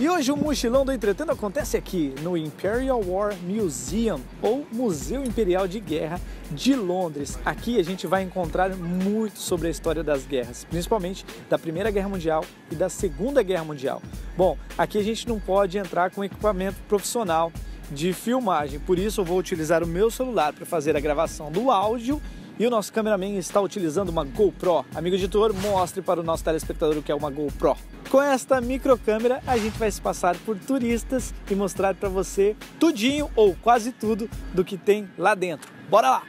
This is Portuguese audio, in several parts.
E hoje o Mochilão do Entretendo acontece aqui no Imperial War Museum, ou Museu Imperial de Guerra de Londres. Aqui a gente vai encontrar muito sobre a história das guerras, principalmente da Primeira Guerra Mundial e da Segunda Guerra Mundial. Bom, aqui a gente não pode entrar com equipamento profissional de filmagem, por isso eu vou utilizar o meu celular para fazer a gravação do áudio. E o nosso cameraman está utilizando uma GoPro. Amigo editor, mostre para o nosso telespectador o que é uma GoPro. Com esta microcâmera, a gente vai se passar por turistas e mostrar para você tudinho ou quase tudo do que tem lá dentro. Bora lá!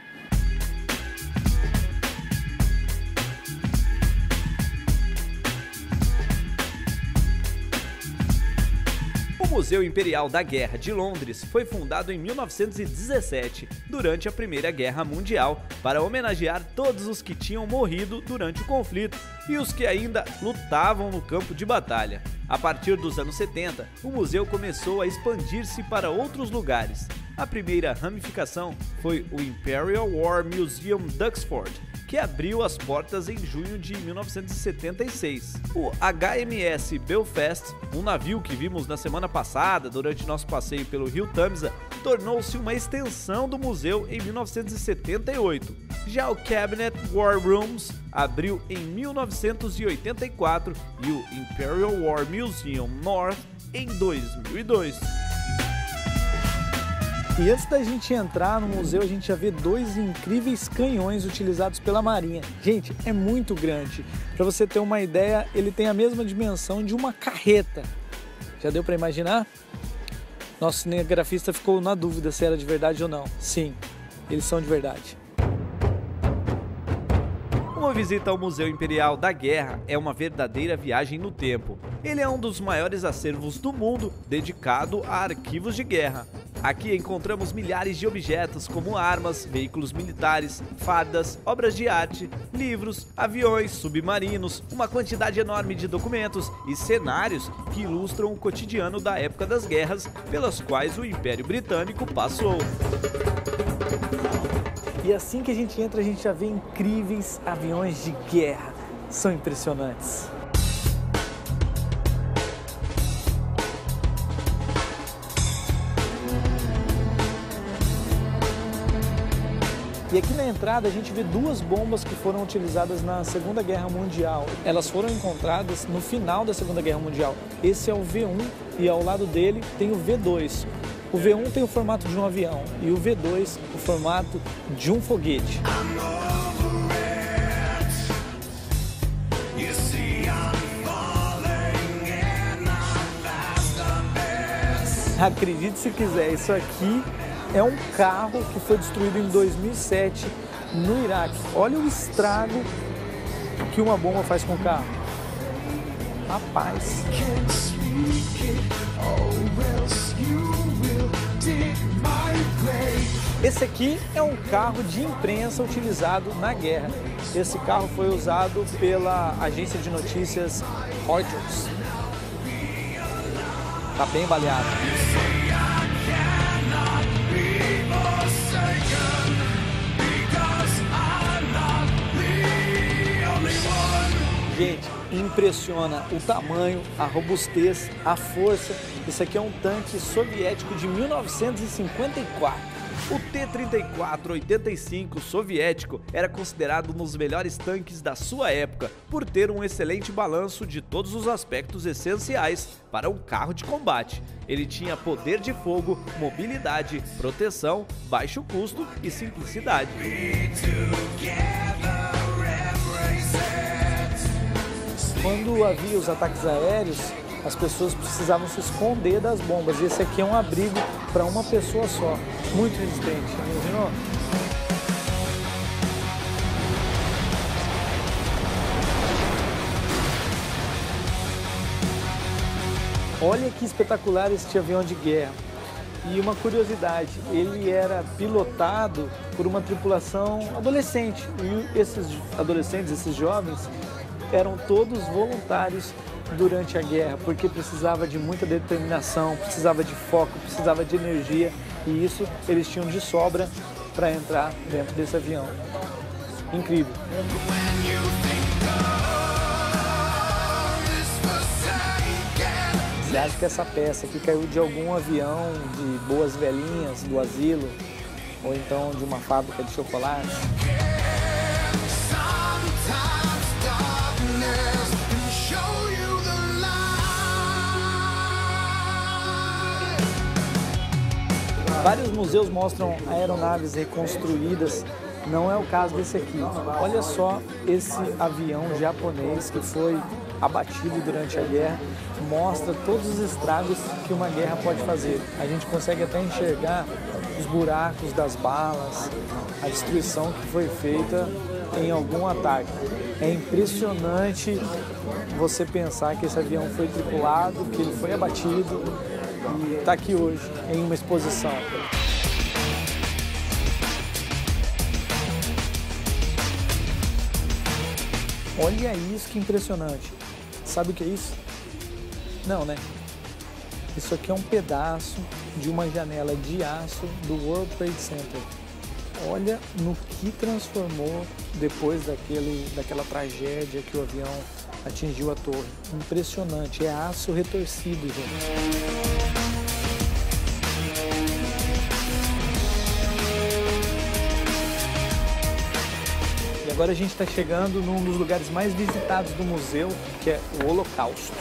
O Museu Imperial da Guerra de Londres foi fundado em 1917, durante a Primeira Guerra Mundial, para homenagear todos os que tinham morrido durante o conflito e os que ainda lutavam no campo de batalha. A partir dos anos 70, o museu começou a expandir-se para outros lugares. A primeira ramificação foi o Imperial War Museum Duxford, que abriu as portas em junho de 1976. O HMS Belfast, um navio que vimos na semana passada durante nosso passeio pelo Rio Tamisa, tornou-se uma extensão do museu em 1978. Já o Cabinet War Rooms abriu em 1984 e o Imperial War Museum North em 2002. E antes da gente entrar no museu, a gente já vê dois incríveis canhões utilizados pela Marinha. Gente, é muito grande. Para você ter uma ideia, ele tem a mesma dimensão de uma carreta. Já deu para imaginar? Nosso cinegrafista ficou na dúvida se era de verdade ou não. Sim, eles são de verdade. Uma visita ao Museu Imperial da Guerra é uma verdadeira viagem no tempo. Ele é um dos maiores acervos do mundo dedicado a arquivos de guerra. Aqui encontramos milhares de objetos como armas, veículos militares, fardas, obras de arte, livros, aviões, submarinos, uma quantidade enorme de documentos e cenários que ilustram o cotidiano da época das guerras pelas quais o Império Britânico passou. E assim que a gente entra, a gente já vê incríveis aviões de guerra. São impressionantes. E aqui na entrada a gente vê duas bombas que foram utilizadas na Segunda Guerra Mundial. Elas foram encontradas no final da Segunda Guerra Mundial. Esse é o V1 e ao lado dele tem o V2. O V1 tem o formato de um avião e o V2 o formato de um foguete. Acredite se quiser, isso aqui é um carro que foi destruído em 2007 no Iraque. Olha o estrago que uma bomba faz com o carro. Rapaz. Esse aqui é um carro de imprensa utilizado na guerra. Esse carro foi usado pela agência de notícias Reuters. Tá bem baleado. Gente, impressiona o tamanho, a robustez, a força. Isso aqui é um tanque soviético de 1954. O T-34-85 soviético era considerado um dos melhores tanques da sua época por ter um excelente balanço de todos os aspectos essenciais para um carro de combate. Ele tinha poder de fogo, mobilidade, proteção, baixo custo e simplicidade. Quando havia os ataques aéreos, as pessoas precisavam se esconder das bombas. Esse aqui é um abrigo para uma pessoa só, muito resistente, imaginou? Olha que espetacular este avião de guerra. E uma curiosidade, ele era pilotado por uma tripulação adolescente. E esses adolescentes, esses jovens, eram todos voluntários durante a guerra, porque precisava de muita determinação, precisava de foco, precisava de energia, e isso eles tinham de sobra para entrar dentro desse avião. Incrível. Você acha que essa peça aqui caiu de algum avião de boas velhinhas do asilo, ou então de uma fábrica de chocolate? Vários museus mostram aeronaves reconstruídas, não é o caso desse aqui. Olha só esse avião japonês que foi abatido durante a guerra, mostra todos os estragos que uma guerra pode fazer. A gente consegue até enxergar os buracos das balas, a destruição que foi feita em algum ataque. É impressionante você pensar que esse avião foi tripulado, que ele foi abatido e está aqui hoje em uma exposição. Olha isso, que impressionante. Sabe o que é isso? Não, né? Isso aqui é um pedaço de uma janela de aço do World Trade Center. Olha no que transformou depois daquela tragédia que o avião atingiu a torre. Impressionante, é aço retorcido, gente. E agora a gente está chegando num dos lugares mais visitados do museu, que é o Holocausto.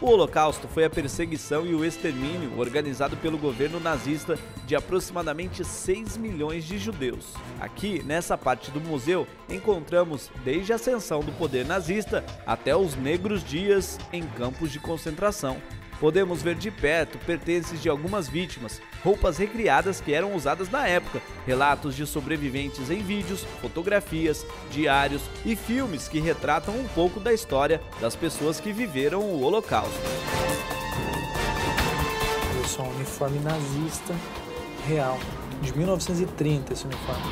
O Holocausto foi a perseguição e o extermínio organizado pelo governo nazista de aproximadamente 6 milhões de judeus. Aqui, nessa parte do museu, encontramos desde a ascensão do poder nazista até os negros dias em campos de concentração. Podemos ver de perto pertences de algumas vítimas, roupas recriadas que eram usadas na época, relatos de sobreviventes em vídeos, fotografias, diários e filmes que retratam um pouco da história das pessoas que viveram o Holocausto. Esse é um uniforme nazista real, de 1930 esse uniforme.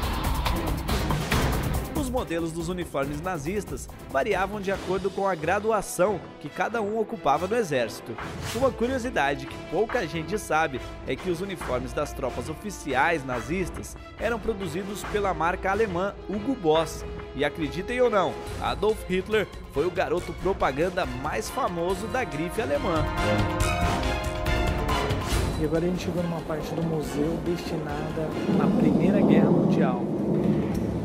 Os modelos dos uniformes nazistas variavam de acordo com a graduação que cada um ocupava no exército. Uma curiosidade que pouca gente sabe é que os uniformes das tropas oficiais nazistas eram produzidos pela marca alemã Hugo Boss. E acreditem ou não, Adolf Hitler foi o garoto propaganda mais famoso da grife alemã. E agora a gente chegou numa parte do museu destinada à Primeira Guerra Mundial.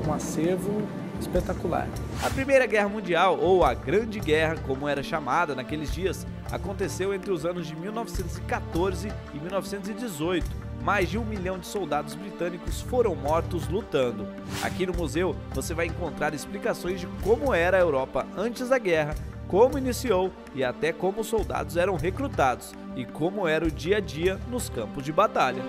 Um acervo espetacular. A Primeira Guerra Mundial, ou a Grande Guerra, como era chamada naqueles dias, aconteceu entre os anos de 1914 e 1918. Mais de 1 milhão de soldados britânicos foram mortos lutando. Aqui no museu você vai encontrar explicações de como era a Europa antes da guerra, como iniciou e até como os soldados eram recrutados e como era o dia a dia nos campos de batalha.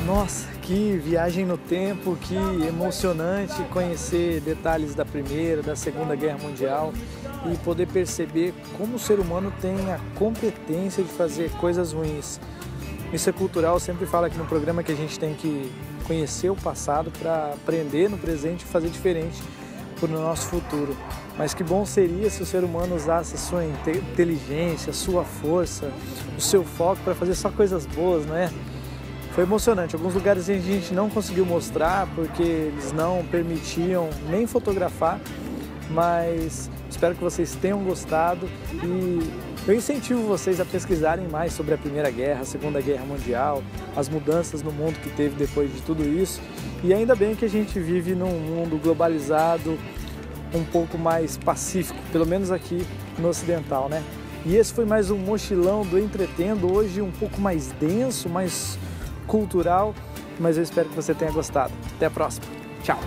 Nossa, que viagem no tempo, que emocionante conhecer detalhes da Primeira, da Segunda Guerra Mundial e poder perceber como o ser humano tem a competência de fazer coisas ruins. Isso é cultural, eu sempre falo aqui no programa que a gente tem que conhecer o passado para aprender no presente e fazer diferente para o nosso futuro. Mas que bom seria se o ser humano usasse a sua inteligência, a sua força, o seu foco para fazer só coisas boas, não é? Foi emocionante. Alguns lugares a gente não conseguiu mostrar porque eles não permitiam nem fotografar, mas espero que vocês tenham gostado e eu incentivo vocês a pesquisarem mais sobre a Primeira Guerra, a Segunda Guerra Mundial, as mudanças no mundo que teve depois de tudo isso. E ainda bem que a gente vive num mundo globalizado, um pouco mais pacífico, pelo menos aqui no Ocidental, né? E esse foi mais um mochilão do Entretendo, hoje um pouco mais denso, mais cultural, mas eu espero que você tenha gostado. Até a próxima. Tchau!